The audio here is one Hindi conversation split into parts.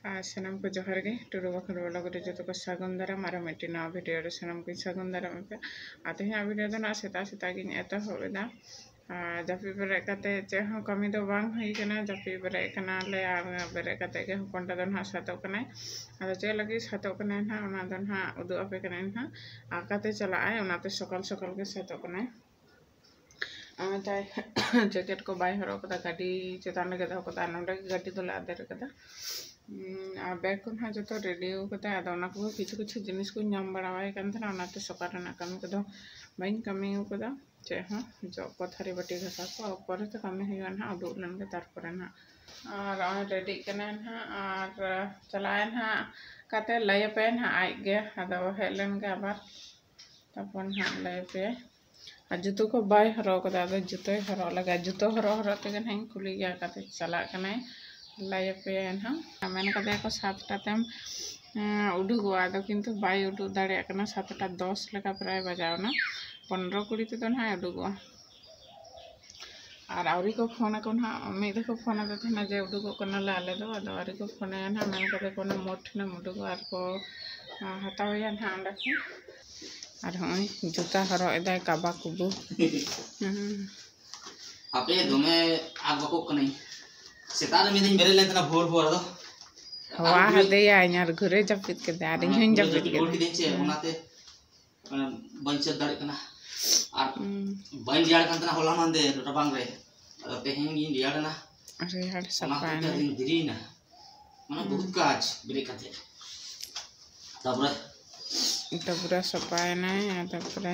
Sanam ko johar ge turu bakar wala ko joto ko sagun daram aro meti na video re sanam ko sagun daram pe ate ha video do na seta gi eta hobe da japi bere kate che ho kami do bang hui kana japi bere kana le ar bere kate ge konta don ha sato kana ado che lagi sato kana na ona don ha udu ape kana na akate chala ai ona te sokal ge sato kana tai jacket ko bai horo kada gadi chetan le kada ko ta nonde gadi do la der kada bag को ना जो तो रेडी होता है अदौना को किछु किछु जिनिस को नाम बढ़ावाई kan thana onate sokar na kami ko do bain kami ko da che ha jo ko thari bati घसा को ऊपर से कमी है ना उडू लन के तारपर ना और रेडी कना ना और चलाए ना कते लय पे ना आई गे अदो हेलन के आबार तपन हा लय पे जुतो को बाय हरो को दा जुतो हरो लगा जुतो हरो ते गन हई खुली गया कते चला कना लाइए पे ना मैंने कदे को 7टा तेम उडुगवा दो किंतु बाय उडु दाड़े कना 7टा 10 लेका प्राय बजाव ना 15-20 ते तो ना उडुगवा और आवरी को फोन को ना मेदे को फोन आते ना जे उडुगो कना लाले दो अदवारी को फोन ना मैंने कदे को ना मोठ ना उडुगो आर को हतावया ना अंडा को और हई जूता हरो एदाय काबा कुबु आपे दोमे आग बको कनै सेतार में दिन बेरे लेतना भोर भोर दो वाह हदे यार घुरे जपित के दारी हन जपित के भोर की दिन छे ओनाते बंच दाड़ी कना और बन दियाड़ कंतना होला मांदे रबांग रे तेहें गी दियाड़ ना अरे यार सपान दिरी ना माने बहुत काज ब्रेक आते तबरा सपान है तबरा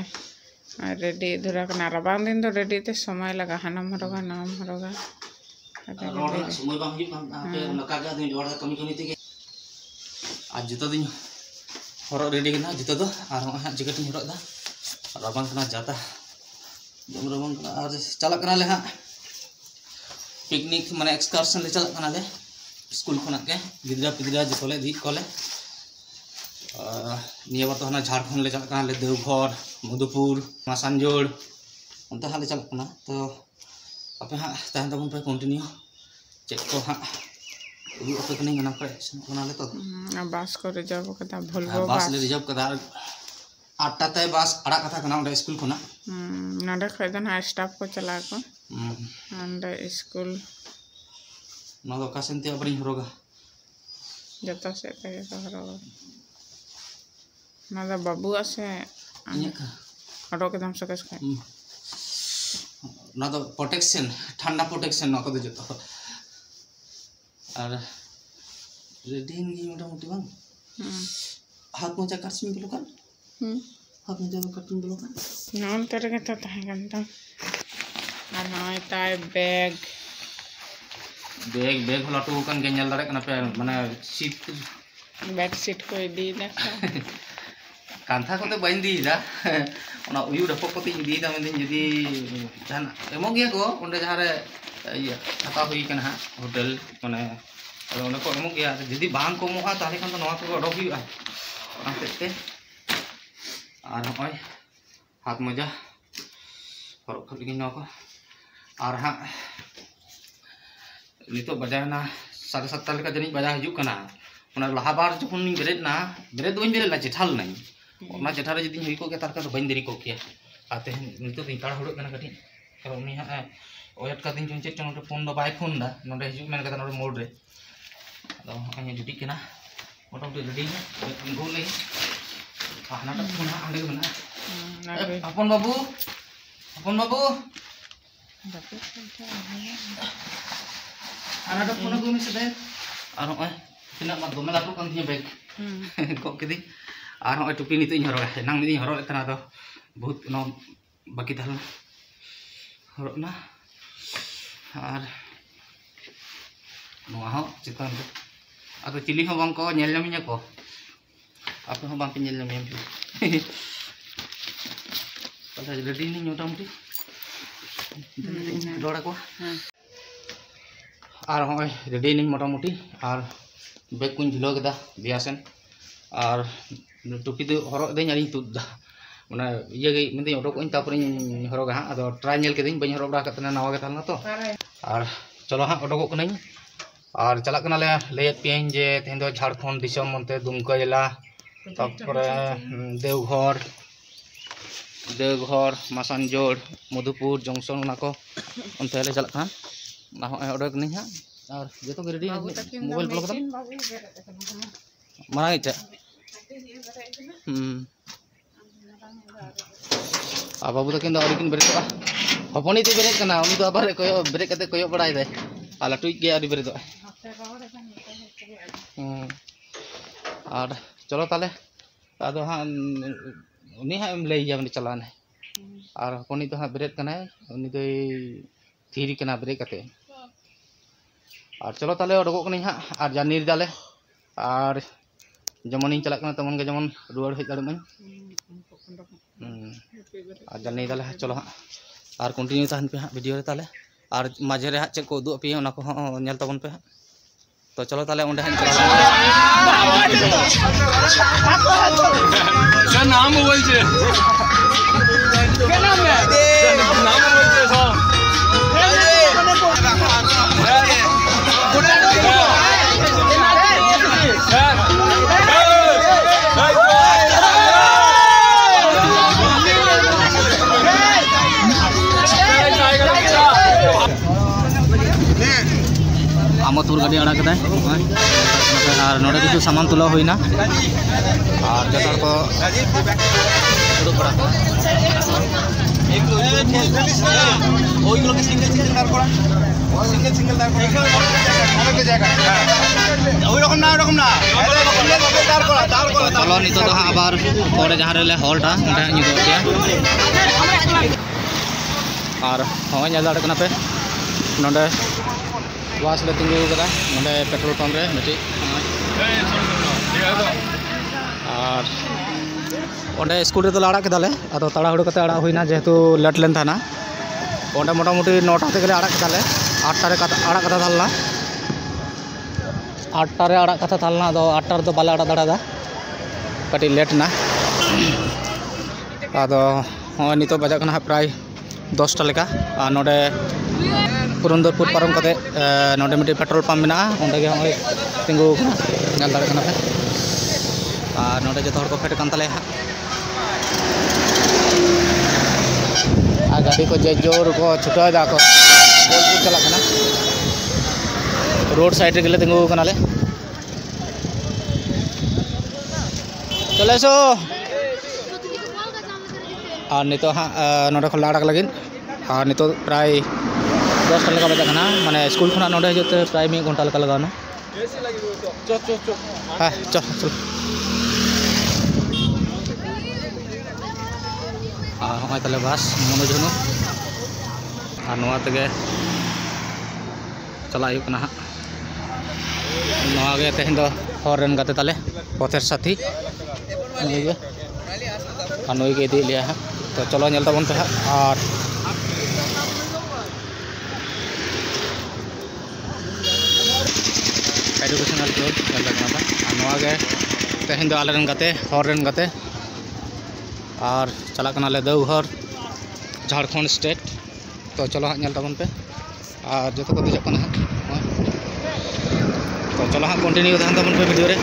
रेडी धरा कना रबांग दिन तो रेडी ते समय लगा हनम हरोगा समय बांग हिजुग आपे नका ga दिन जोड़ कमी कमी ते आज जुतो दिन हरो रेडी कना जुतो दो और हा जैकेट इन हरो दा रबांग कना जाता जम रबांग कना और चला कना ले हा पिकनिक माने एक्सकर्शन ले चला कना ले स्कूल खना के गिदरा जो कोले दी कोले निया बार तो हना झारखंड ले चला कना ले देवघर मधुपुर मासानजोड़ उनता हाले चला कना तो apa ha tahan tabun pe continue cek ko ha udu apa kene ngana pe sona le to bus ko reserve kata volvo bus le reserve kata 8टा te bus ara kata kana onde school khona nade khaidan ha staff ko chala ko onde school no do kasen te abring horoga jata se te horoga nada babu ase anya ka horo ke dam sakas khai ना तो प्रोटेक्शन ठंडा प्रोटेक्शन ना को जो और रेडिंग की मोटा-मोटी बांग हाथ मोजा काटसिन बोलो kan हाथ मोजा काटसिन बोलो kan नाम तेरे के तो ताहे kan तो और नय ताय बैग होला तो kan के नेल दारे कना पे माने सीट बेड शीट को दी देखा कांथा को तो बन दी दा ओना उयु डपो को ती दी दा में जदी जान एमो गया को ओंडे जहारे ये हता हुई कना होटल माने ओने को एमो गया जदी बांग को मोहा ताले खान तो नवा को अडो हुई ओना तेते और होय हाथ मजा और खली न को और हा नितो बजाना 7:30 लेका जनी बजा हिजु कना ओना लहा बार जखन नि बेरेद दोइन बेरेद ला जेठाल नहीं ओना जेठा रे जदी हुई को के तार का बइन देरी को के आते नितो दिन ताड़ हुड़ कना कटी और उनी हा ओयट का दिन चुन चेक चोन फोन दो बाय फोन दा नोडे हिजु मेन कता नोडे मोड रे अदो अने जुटी कना मोटामुटी रेडी गो ले हाना ता फोन आंडे बना अपन बाबू आना ता फोन को मिस दे और ओय तिना मा दोमे लाटू कान दिया बैग को के दी और होय टुपी नितो इन हरो नंग मिदी हरो तना तो बहुत नो बाकी थाल हरो ना और नोआ हो चिकन अब चिली हो बांग को नेल नमिया को आप हो बांग नेल नमिया पता रेडी नि मोटामुटी डोड़ा को और होय रेडी नि मोटामुटी और बैग को झिलो केदा बियासन और टुपी तो हरो दें आनी तुद माने ये गई मैं ऑटो को तापर हरोगा हाँ ट्राई नेल के बी हरो बड़ा नवा के तो और चलो हाँ ऑटो को और चला ले लैत पे जे तेहन दो झारखंड दिसम मनते दुमका जिला तारपरे देवघर मासानजोड़ मधुपुर जंक्शन को उनते ले चलना ना ऑर्डर नहीं है और जो तो रेडी मोबाइल ब्लॉक मारा इच्छा बाबू तकिन अड़किन बेरेदोगा हपनी तो बेरेद करना उनी तो आबार बेरेद करते कोयो बड़ाई दे लाटुई के आड़ी बेरेदोगा और चलो ताले आदो हाँ उनी हाँ लई जा चलाने और हपनी तो हाँ बेरेद करना उनी तो थीरी करना बेरेद करते और चलो ताले उडको कनी हाँ और जानी दाले और जमन इन चला तमन के जमन रुआड़ हेज दाड़े और जानी दाले चलो हाँ और कंटिन्यू तहन पे हाँ वीडियो रे ताले और माझे रे हाँ चेक को उदुग पे ओना को नेल तबन पे हाँ तो चलो ताले ओंडे हाँ चला नाम बोल छे के नाम है नाम बोल छे सो आमतपुर गाड़ी आड़ा और नोड़े किछु सामान तुला होइना और जतार को उडुक पड़ा चलो नित तो हाँ आबार परे जहाँ रे हॉल्टा और हाँ नल दाड़े पे नोडे बस ले तिंगू कदा नोडे पेट्रोल पंप रे मिटी और ओंडे स्कूल रे तो आड़ा केदाले आदो ताड़ा हुड़ कते आड़ा होइना जेहेतु लेट लेन थाना ओंडे मोटामुटी 9टा तेगेले आड़ा केदाले 8टा रे आड़ा कथा थालना 8टा रे आड़ा कथा थालना आदो 8टा रे तो बाले आड़ा दाड़ा कटी लेट ना आदो हाँ नितो बजा कना प्राय 10टा लेका और नोडे पुरंदरपुर पारम कते नोडे मिटी पेट्रोल पंप मेना ओंडे गे होय तिंगू नल दाड़े कना पे और नोडे जतो हर को फेट कान ताले आ गाड़ी को जे जोर को छुटा दा को बोलपुर चला कना रोड साइड रे गेले तिंगू कना ले चले सो और नितो हाँ नोडे खला आड़क लगिन और नितो प्राय 10टा लेका बजा कना माने स्कूल खना नोडे जते प्राय 1 घंटा लेका लगावना हाँ चल चल हाँ ताले बस मनोज हनु और नवा तगे चला हुई कना नवा गे तेहन दो हर रेन गाते ताले पथेर साथी नुई गे और नुई गे इदी लिया हाँ तो चलो नेल तबन पे और एडुकेशनल टूर नेल तबन पे और नवा गे तेहन दो आले रेन गाते हर रेन गाते और चला कना ले देवघर झारखंड स्टेट तो चलो हाँ नेल तबन पे और जो को दिजक कना तो चलो हाँ कंटिन्यू तहन तबन पे वीडियो रे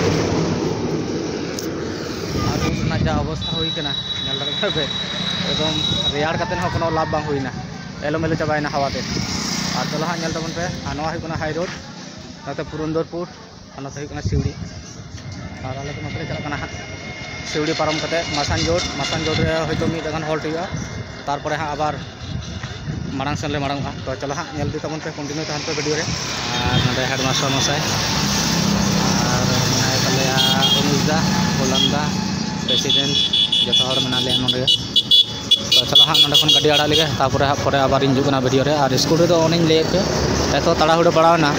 और जा अवस्था हुई कना नेल दाड़े पे एकदम रेयाड़ काते हो कोनो लाभ बांग हुईना एलोमेलो चाबायना हवाते और चलो हाँ नेल तबन पे और नवा हुई कना हाई रोड नाते पुरंदरपुर और नाते हुई कना सिवड़ी और आले को नते चला कना हाँ सिवड़ी पारम कते मासानजोड़ रे होयतो मिद गान हॉल्ट हुआ तारपरे हाँ आबार मारांग सेन ले मारांगा तो चलो हाँ नेल दी तबन पे कंटिन्यू तहन पे वीडियो रे और नडे हेडमास्टर मसाय और मनाय तलेया अनुजदा कोलंदा प्रेसिडेंट जतो हर मना ले नडे तो चलो हाँ नडे खन गाड़ी आड़ा लेगे तारपरे हाँ परे आबार इंजु कना वीडियो रे और स्कूल रे तो ओनिन ले पे एतो ताड़ाहुड़ो पड़ावना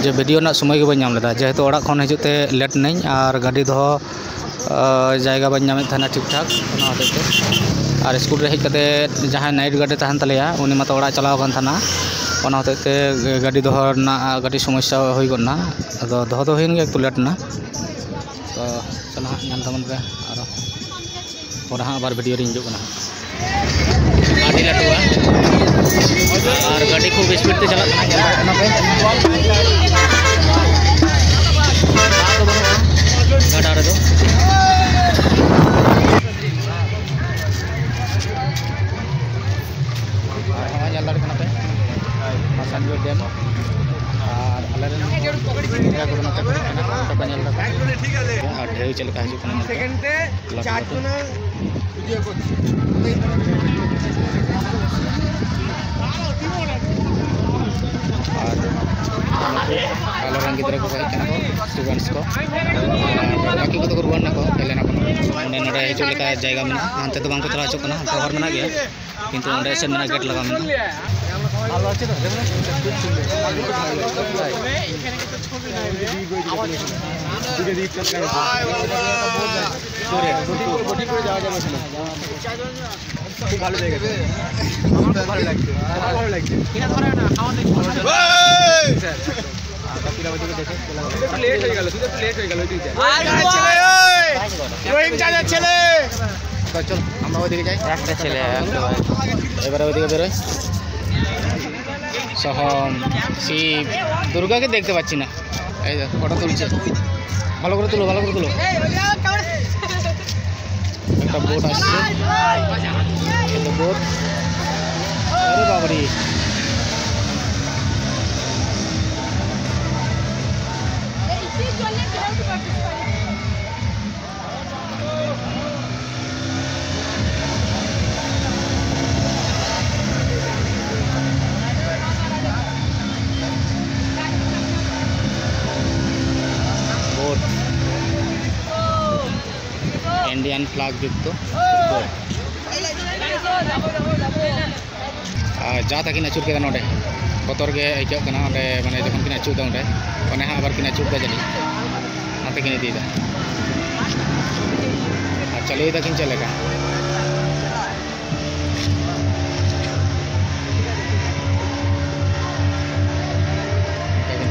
जे वीडियो ना समय के बन नाम लेदा जेहेतु ओड़ा खन हिजुते लेट नई और गाड़ी दो जायगा बन नामे थाना ठीक ठाक और स्कूल रे हेज कते जहाँ नाइट गाड़ी तहन तलेया उनी मत ओड़ा चलाव कान थाना ओना होते गाड़ी दोहर ना गाड़ी समस्या हुई गना अदो दोह दो हुइन गे एकटु लेट ना तो चलो हाँ नाम तमन पे और हाँ आबार वीडियो रे हिजुग कना गाड़ी लटुआ और गाड़ी खूब स्पीड ते चला पे गड़ा रे पे मासान जो डैम और आलेरन ढेर चलका आलेरन गिद्रा को स्टूडेंट्स को बाकी को तो रुआना को हेलेना को नोडे हिजु लेका जायगा में हानते तो बांको चला चुकना हानते हर मेना गया किंतु ओंडे से मेना गेट लगा में आलो আছে তো বডি করে যাওয়া যাবে না খুব ভালো জায়গা আমার ভালো লাগছে ভালো লাগছে কিনা ধরে না খাওয়া দেখো স্যার বাকিরা ওদিকে দেখে লেট হয়ে গেল তুই তো লেট হয়ে গেল ওইদিকে ছেলে ওই রহিম চাচা ছেলে তো চল আমরা ওইদিকে যাই একটা ছেলে এবারে ওইদিকে বের হই सहम शिव दुर्गा के देखते पाচ্ছি না এই যে ফটো তুলছে ভালো করে তুলো একটা বোট আসছে এটা বোট আরে বাবারে इंडियन फ्लैग जुक्त जा तक अचूर के नोडे बतर के आइकना माने जखन किन अचूदा ओंडे ओने हाँ आबार किन अचूदा जानी नाते किन इदीदा चलेदा किन चलेगा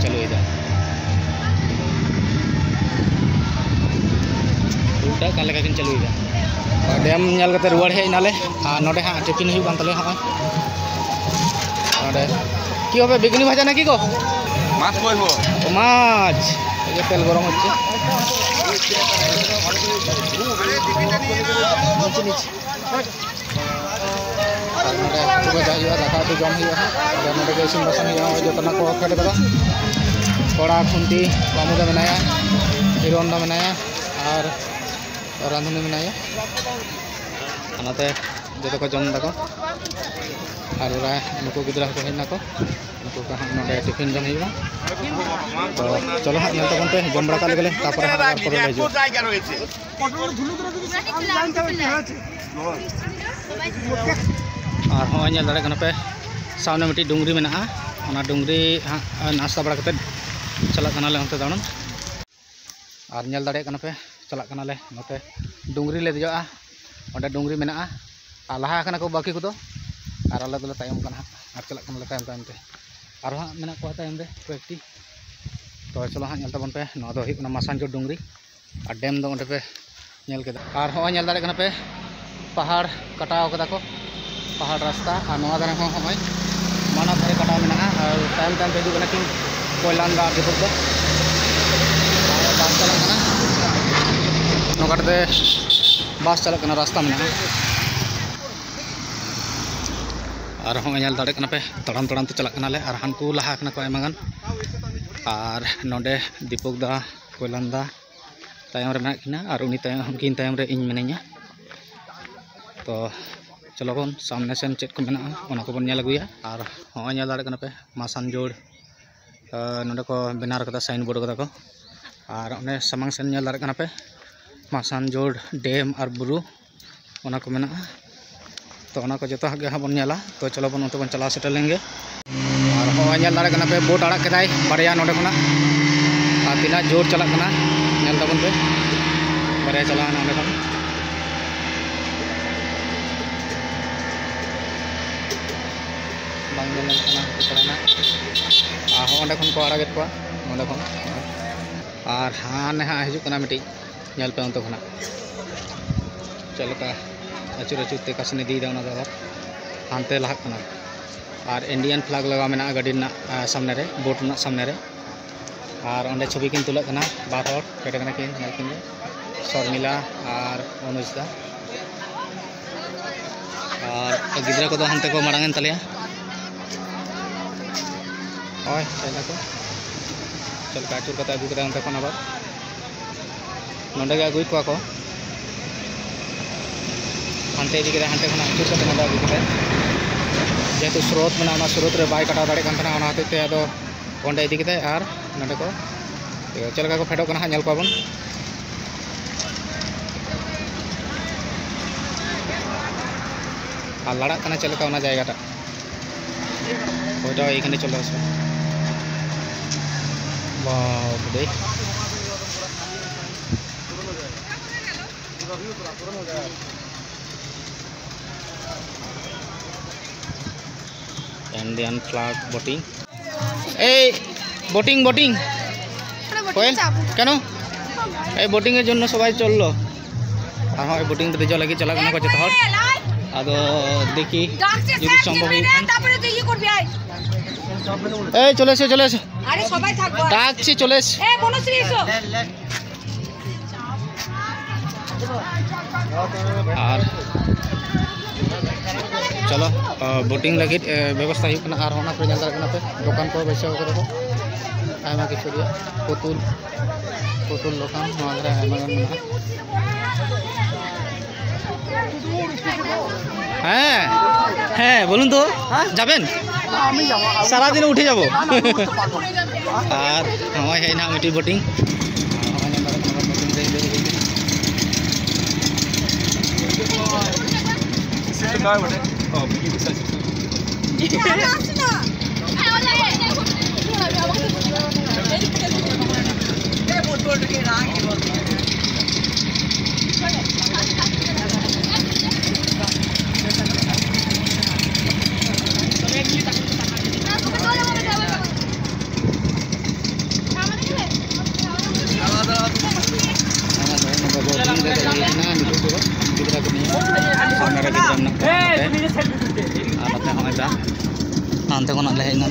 चलुदा काले का चलुदा डैम नल कते रुआड़ हेज नाले नोडे हाँ टिफिन हुई कान तले हाँ नोडे कि होबे बेगुनी भाजा नाकि को माछ बइबो माछ ये तेल गरम হচ্ছে दाका तो जम हुआ नोडे के इसिन बासन हुआ जतना को फेड कदा कड़ा खुंटी बामुदा मेनाया हिरोंदा मेनाया और रांधुनी मेनाया अनाते जो को जम दाको और नुकु गिद्रा को हेना को नुकु का नोडे टिफिन जम हुआ तो चलो हाँ नेल तबन पे जम बड़ा काले गले तापर हाँ पर ले जो और हाँ नेल दाड़े कना पे सामने मिट्टी डुंगरी मेना ओना डुंगरी हाँ नाश्ता बड़ा कते चला कना ले ओंते दाणन और नेल दाड़े कना पे चला कना ले नोते डुंगरी ले दिया ओंडे डुंगरी मेना आ लहा कना को बाकी को और आले दले तायम कना और चला कना ले तायम तायम ते और हाँ मेना को तायम दे कोएकटी तो चलो हाँ नेल तबन पे नोआ दो हुई मासानजोर डुंगरी और डैम दो ओंडे पे नेल केदा और हाँ नेल दाड़े कना पे पहाड़ कटाव कदा को पहाड़ रास्ता और नोआ दारे हाँ हाँ माना धारे कटाव मेना और तायम तायम पे हिजुग कना किन कोयलांदा दिपक दो बास चला कना नोकाटे बास चला कना रास्ता मेना और हाँ नेल दाड़े कना पे तड़ाम तड़ाम ते चला कना ले और हानकू लहा कना को आयमागान और नोडे दीपक दा कोयलांदा तायम रे मेना किना और उनी तायम किन तायम रे इñ मिनाña तो चलो बन सामने सेन चेक को मेना ओना को बन नेल अगुया और हाँ नेल दाड़े कना पे मासानजोड़ नोडे को बेनार कदा साइन बोर्ड कदा को और ओने सामांग सेन नेल दाड़े कना पे मासानजोड़ डैम और बुरु ओना को मेना तो ओना को जतो गे हाँ बन नेला तो चलो बन उनते बन चला सेटल लेंगे और हाँ नेल दाड़े कना पे बोट आड़ा केदाय बारिया नोडे खना और तीना जोर चला कना नेल तबन पे बारिया चला नोडे खन बांग नेल कना चलाना और ओंडे खन को आड़ागेत को ओंडे खन और हाँ ने हाँ हिजुग कना मिटी नेल पे उनते खना चलका अचूर अचूर ते कासने दी दा ओना दा हानते लहाग कना और इंडियन फ्लैग लगा मेना गाड़ी सामने रे बोट सामने रे और अंडे छवि किन तुलक कना बार हर पेटे कना किन नाकिन शर्मिला और अनुज दा और गिद्रा को हनते को मांगन तलिया ओय चला को चल का चुर कता अगु कता हनते कोन आबार नोंडे गे अगुई को हनते इदी के हनते कोन चुर कता नोंडे अगु कता जेहेतु स्रोत में स्रोत रे बाय काटा दाड़े हते अद अंडे इदी के और नोंडे को चलका को फेडो कना नेल कोबन और लड़ा कना चलका ओना जायगाटा ओटा एखाने चले आसो बाप रे इंडियन फ्लैग बोटिंग ए बोटिंग बोटिंग केनो ए बोटिंग এর জন্য সবাই চললো আর হয় बोटिंग তে দেজো লাগি চলা কোনা কত হর আদো দেখি যদি সম্ভব হয় তারপরে তুই কি করবি আই এই চলে এসো আরে সবাই থাকবো ডাকছি চলে এসো এ মনশ্রী এসো আর चलो बोटिंग लगे व्यवस्था और होना पे जल्दा पे दुकान को बैसा को आयमा किछु दिया पुतुल पुतुल दुकान हाँ हाँ बोलून तो जाबेन सारा दिन उठे जाबो और हमाय है ना मिट्टी boating nanti ko nalahin na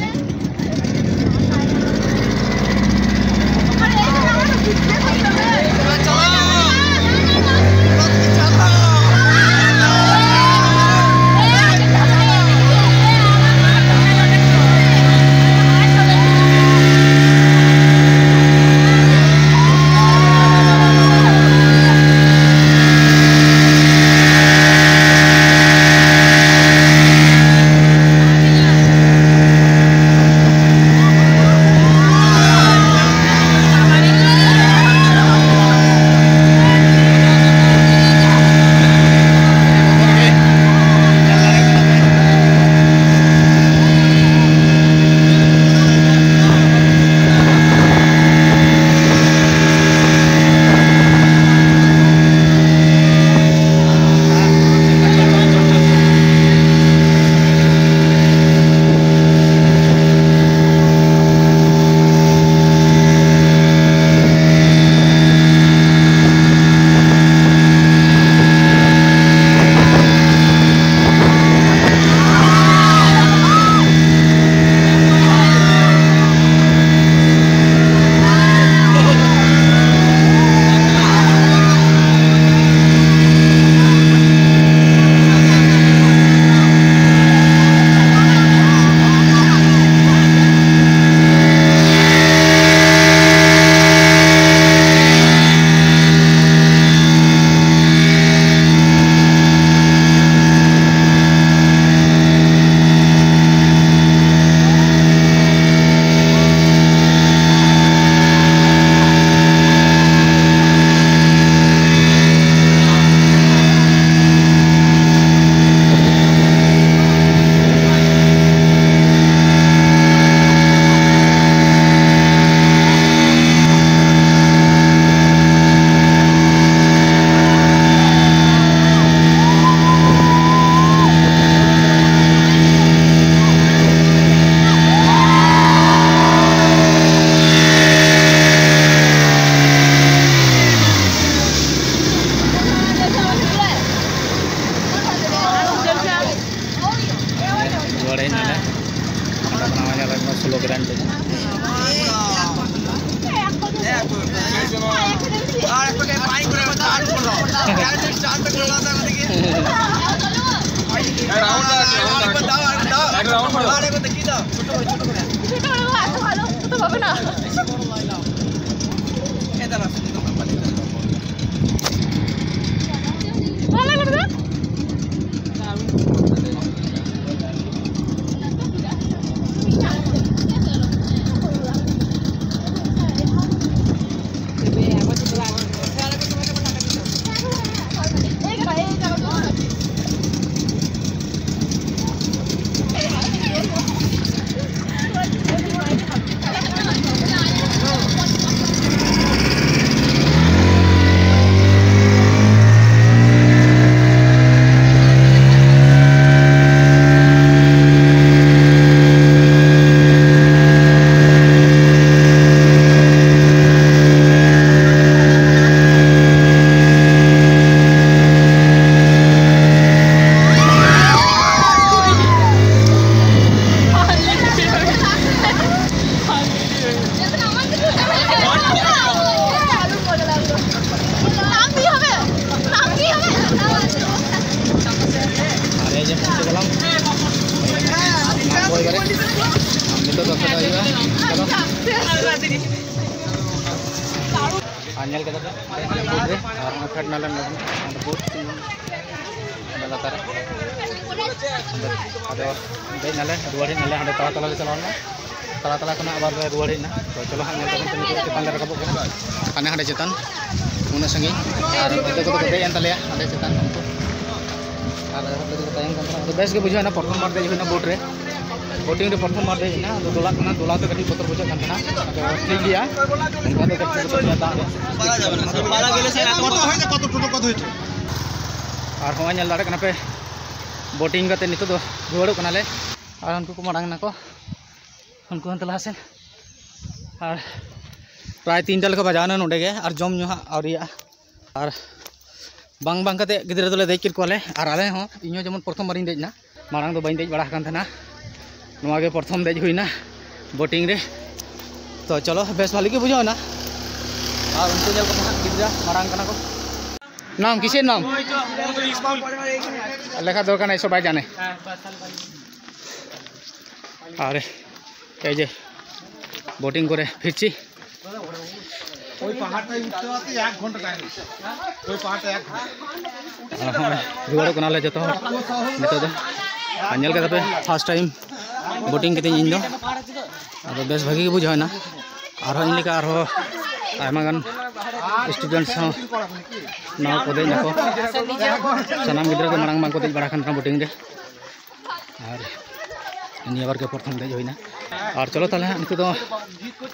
Anyal kita tuh, orang ngefet nalan lagi, ada bot, ada latar, ada deh nalan, dua hari nalan, ada tala-tala di salon lah, tala-tala kena abar dua hari nah, coba hanya teman-teman kita pandai rakabuk kan, karena ada cetan, muna sangi, ada itu gede yang tali ya, ada cetan, ada itu tayang kan, ada best ke bujuan, perform marde juga na bot re. Boating प्रथम मार देना तो दोला करना दोला तो कटी पत्थर बुझा करना तो ठीक गया उनका तो कटी पत्थर ज्यादा पारा जाबे ना पारा गेले से कत होय कत टोटो कत होय और हम नेल दाड़े कना पे बोटिंग करते नितो तो रुवाड़ो कना ले और उनको को मांग ना को उनको तला से और प्राय 3 टा लका बजाना नोडे गे और जम न्यू आवरिया और बांग बांग कते गिदरे दोले देख किर कोले और आले हो इño जेमन प्रथम बारिन देजना मारांग दो बाइन देज बड़ा कान थना नोगे प्रथम देज हुईना बोटिंग रे तो चलो बेस भाली के बुझाओ ना और उनको जल को गिदरा मारांग कना को नाम किसे नाम लेखा दरकार नहीं सबाई जाने अरे এই যে बोटिंग करे फिरছি ওই পাহাড়টা উঠতে হতে 1 ঘন্টা টাইম ওই পাহাড়টা 1 ঘন্টা রুয়াড় কোনালে যত নিতো দো আঞ্জল কে তবে ফার্স্ট टाइम बोटिंग के इन अब बेस भागी के बुझा ना और इन लेका और आयमा गान स्टूडेंट्स नाव को देना को सनाम गिद्रा को मांग मांग को देज बड़ा खान बोटिंग रे और निया बार के प्रथम देज होइना और चलो ताले नितो दो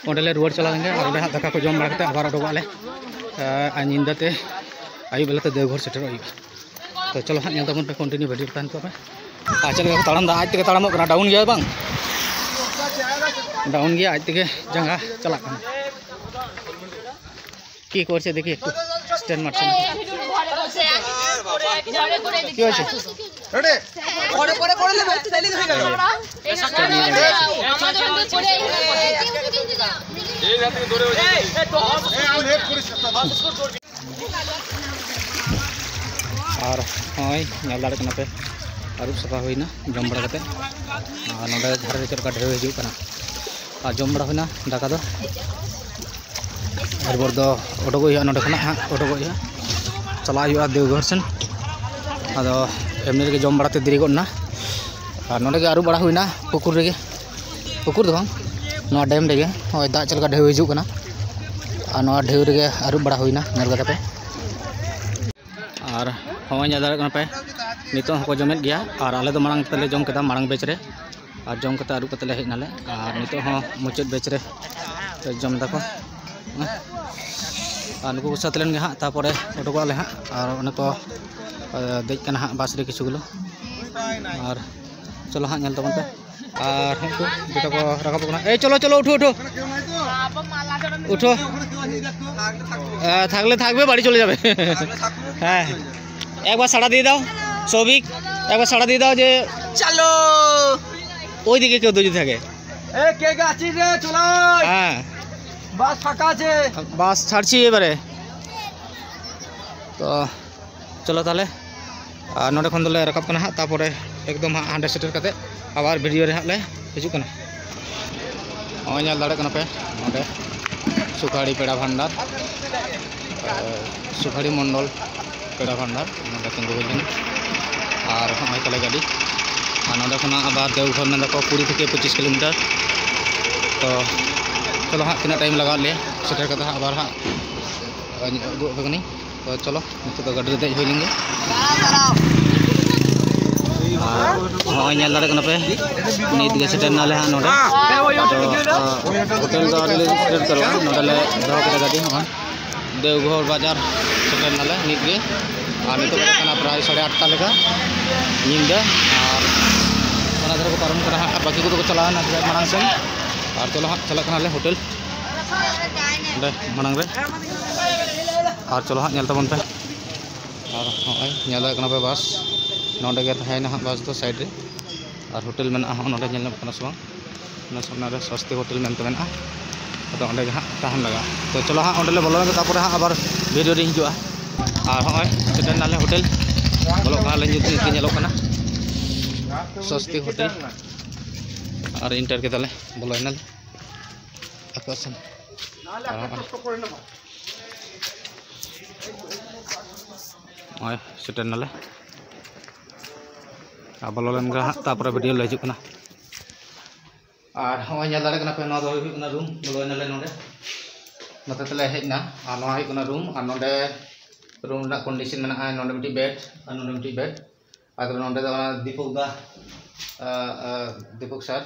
ओंडेले रुवाड़ चलाएंगे और ओंडे दाका को जम बड़ा करते आबार ओडोगाले निंदाते आयु बेलाते देवघर सेटर होइबा तो चलो हां नेल तबन पे कंटिन्यू वीडियो तान तो पे आचल का ताड़म दा आज तक ताड़म कना डाउन गया बांग डाउन गया आज तक जंगा चला कना की कोर से देखिए एकटू स्टैंड मारছে কি হয়েছে রেডি পরে পরে করে নেবে তাইলে হয়ে গেল আমাদের মধ্যে পড়ে এই রাতে দৌড়ে হয়ে যায় এই তো আমি হেড করিস और हई नेल दाड़े कना पे आरुब सफा होइना जम बड़ा कते और नोडे धारे रे चलका ढेर हिजु कना और जम बड़ा होइना दाका दो एरबर दो ओडोगो या नोडे खना ओडोगो या चला हुआ देवघर सेन आदो एमनी रे जम बड़ाते देरी गना और नोडे के आरुब बड़ा होइना पुकुर रे पुकुर दो नो डैम रे हय दा चलका ढेर हिजु कना और नो ढेर रे आरुब बड़ा होइना नेल कते पे और हमें दाड़ा पे नित को जमेद गया और आले दो मांग तेले जम केदा मांग बेच रे और जम कते आरुब कते ले हेज नाले और नित मुचाद बेच रे जम दाको और नुकु को साथ लेन गे हाँ तापरे उडुक आले हाँ और उन को देज कना हाँ बास रे किछुगुलो और चलो हाँ नेल तबन पे और हमको बेटा को राखा पकना ए चलो चलो उठो उठो उठो থাকলে থাকবে বাড়ি চলে যাবে হ্যাঁ একবার সাড়া দিয়ে দাও সৌভিক একবার সাড়া দিয়ে দাও যে চলো ওইদিকে কেউ যদি থাকে এ কে কে আছিস রে চলো হ্যাঁ বাস ফাঁকা আছে বাস ছাড়ছি এবারে তো चलो ताले नोडे खन दोले रकाब कना तारपरे एकदम हांडे सेटर कते आबार वीडियो रे हाले हिजु कना ओय नेल दाड़े कना पे नोडे सुखाड़ी पेड़ा भंडार सुखाड़ी मंडल पेड़ा भंडार नोडे तिंगु हुइलेन और हमाय तले गाड़ी और नोडे खना आबार देवघर में दको 20 থেকে 25 किलोमीटर तो चलो हाँ तीना टाइम लगा ले सेटर कते आबार हाँ उदुग बगनी तो चलो नित तो गाड़ी दे होई लेंगे हाँ नेल दाड़े कना पे नित गे सेटर नाले हाँ नोडे होटल दो आगे सेटर करवा नोडे ले दो करे गाड़ी हाँ देवघर बाजार सेटर नाले नित गे और नित कना प्राय 8:30 लेका निंदा और ओना धर को पारम करा हाँ बाकी को चला ना मांग सेन और चलो हाँ चला कना ले होटल दे मांग रे और चलो हाँ नेल तबन पे और हाँ नेल कना पे बस नोडे गे तहैना हाँ बस तो साइड रे और होटल में हाँ नोडे नेल कना से ना सामने रे सस्ते होटल में तो मेना तो ओंडे गे हाँ तहन लगा तो चलो हाँ ओंडे ले बोलो लगे तापर हाँ आबार वीडियो रे हिजुआ और हाँ सेटेन नाले होटल बोलो कना ले जुत के नेलो कना सस्ते होटल और इंटर के तले बोलो इनल आकाशन और सेटेन नाले अब बोलो लेन गा तापर वीडियो ले हिजुक कना और हाँ नेल दाड़े कना पे नो दो हुइना रूम बोलो इनले नोडे नते तले हेजना और नो हुइना रूम और नोडे रूम ना कंडीशन मेना नोडे मिटी बेड और नोडे मिटी बेड और नोडे दो दीपक सर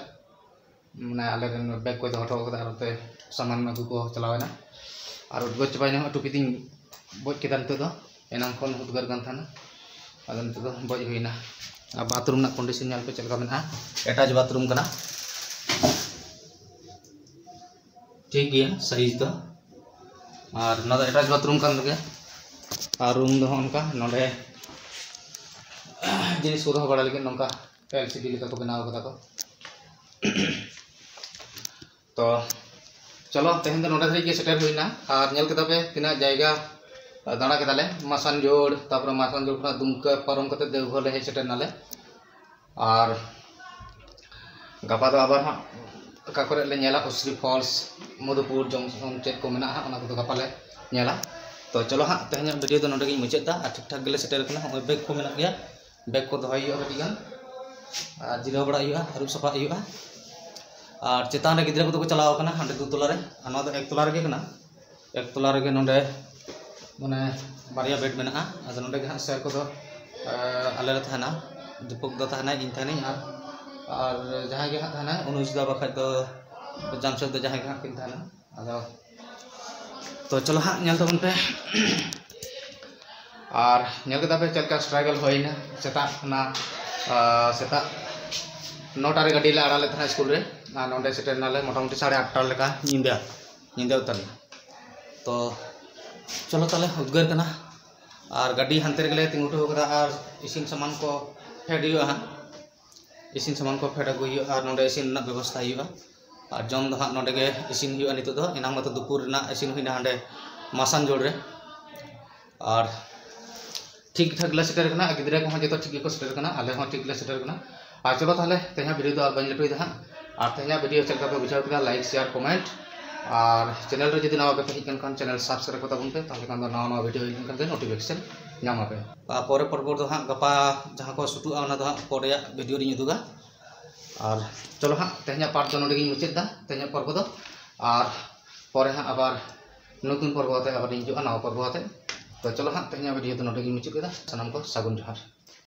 माने आले बैग को हटो कदा आरते सामान अगु को चलावेना और उद्गोर चबाइना टुपी तीन बज केदा नितो दो एनां खन उद्गार गान थाना आदो नितो दो बज हुइना और बाथरूम ना कंडीशन नेल पे चलका मेना अटैच बाथरूम कना ठीक गया साइज दो और ना अटैच बाथरूम कान लगे और रूम दो उनका नोडे जिनिस को बड़ा लगे नौका एलसीडी लेका को बनाव कदा को तो चलो तेहन नोडे धरी सेटर हुइना और नेल केदा पे तिना जायगा दाड़ा केदाले मासान जोड़ तापर मासान जोड़ खना दुमका पारम कते देवघर ले सेटर नाले और गपा दो आबार हाँ का करे ले नेला उसरी फॉल्स मधुपुर जंक्शन चेक को मेना हाँ को गपा ले नेला तो चलो हाँ तेहन वीडियो तो नोडे गे मुचादा और ठीक ठाक गेले सेटर कना हम बैग को मेना गया बैग को दहाई कटी गान और जिराव बड़ा अरूब सफा और चेतान रे गिद्रा को चलाव कना हांडे 2 तला रे और ना 1 तला रे कना 1 तला रे नोडे माने बारिया बेड मेना आदो नोडे हाँ सर को दो आले रे थाना दीपक दो थाना इन थानी और जहां गे हाँ थाना अनुज दा बखा दो जामशेद दो जहां गे हाँ किन थाना आदो तो चलो हाँ नेल तबन पे और नेल के पे चलका स्ट्रगल होइना सेता ना सेता 9टा रे गाड़ी ले आड़ा ले था स्कूल रे ना नोडे सेटर नाले मोटामुटी 8:30 लेका निंदा उतर तो चलो ताले उद्गार कना और गाड़ी हानते रे तिंगुटो कदा और इसिन सामान को फेड हुआ हाँ इसिन सामान को फेड अगु हुआ और नोडे इसिन ना व्यवस्था हुआ और जम दो हाँ नोडे गे इसिन हुआ नितो दो इना मत दुपुर ना इसिन हुइना हांडे मासान जोड़ रे और ठीक ठाक ले सेटर कना गिद्रा को जो ठीक को सेटर कना आले हो ठीक ले सेटर कना और चलो ताले तेहा वीडियो दो बन लेटो हाँ और तेहा वीडियो चलका पे बुझाव कना लाइक शेयर कमेंट और चैनल रे जदि नवा पे हिकन खान चैनल सब्सक्राइब करता बुन पे ताले खान नवा वीडियो हिकन खान नोटिफिकेशन नामा पे परे परपर दो हाँ गपा जहां को सुटू आना दो हाँ परे वीडियो रे उदुगा और चलो हाँ तेहा पार्ट दो नोडे गे मुचादा तेहा पर्व दो और परे हाँ आबार नतुन पर्व आते आबार हिजुआ नवा पर्व आते तो चलो हाँ तेहा वीडियो तो नोडे गे मुचाद केदा सानाम को सागुन जोहार।